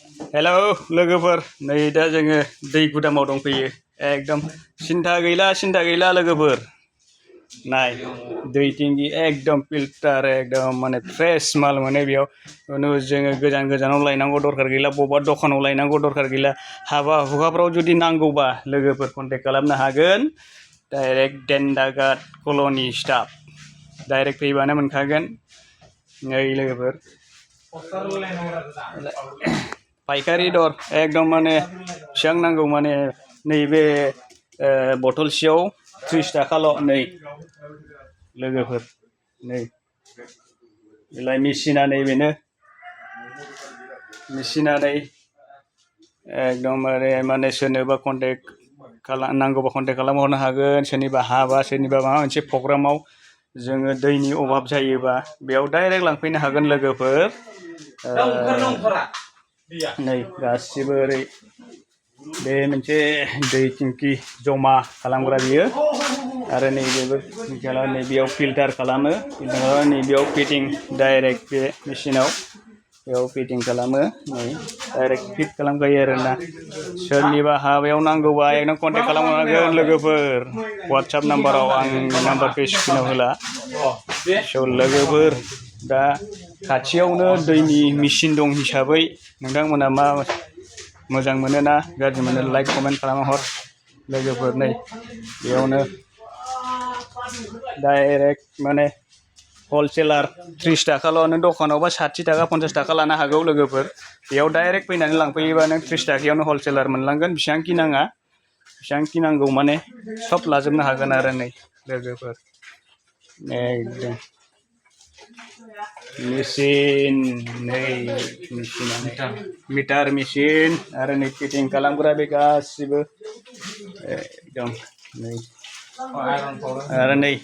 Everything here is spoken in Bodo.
हेलौ लोगोफोर नै दा जोङो दै गुदामाव दंफैयो एकदम सिन्था गैला लोगोफोर नाय दै टेंकि एकदम फिल्टार एकदम माने फ्रेश माल मोनो बेयाव जोङो गोजानाव लायनांगौ दरखार गैला बबेबा दखानाव लायनांगौ दरखार गैला हाबा हुखाफ्राव जुदि नांगौबा लोगोफोर कन्टेक्ट खालामनो हागोन डाइरेक्ट देन्दागाद कल'नि स्टाफ डाइरेक्ट फैबानो मोनखागोन नै लोगोफोर पाइकारि दर एकदम माने बेसेबां नांगौ माने नैबे बथलसेयाव 30 थाखाल' नै लोगोफोर नै बेलाय मेसिना नैबेनो मेसिना नै एकदमबारे माने सोरनोबा कन्टेक्ट नांगौबा कन्टेक्ट खालामहरनो हागोन सोरनिबा हाबा सोरनिबा माबा मोनसे प्रग्रामाव जोङो दैनि अभाब जायोबा बेयाव डाइरेक्ट लांफैनो हागोन लोगोफोर नै गासिबो ओरै बे मोनसे दै टेंकि जमा खालामग्रा बियो आरो नैबेबो नैबेयाव फिल्टार खालामो नैबेयाव फिटिं डाइरेक्ट बे मेसिनाव बेयाव फिटिं खालामो नै डाइरेक्ट फिट खालामखायो आरोना सोरनिबा हाबायाव नांगौबा एकदम कन्टेक्ट खालामहरनांगोन लोगोफोर वाट्सएप नाम्बाराव आं नाम्बारखौ स्क्रिनाव होला स' लोगोफोर दा खाथियावनो दैनि मेसिन दं हिसाबै नोंथांमोना मा मोजां मोनो ना गाज्रि मोनो लाइक कमेन्ट खालामना हर लोगोफोर नै बेयावनो डाइरेक्ट माने हलसेलार 30 थाखाल' नों दखानावबा 60 थाखा 50 थाखा लानो हागौ लोगोफोर बेयाव डाइरेक्ट फैनानै लांफैयोबा नों 30 थाखायावनो हलसेलार मोनलांगोन बेसेबांखि नाङा बेसेबांखि नांगौ माने सब लाजोबनो हागोन आरो नै लोगोफोर एकदम मेसिन नै मेसिना मिटार मेसिन आरो नै फिटिं खालामग्रा बे गासिबो एकदम नै आरो नै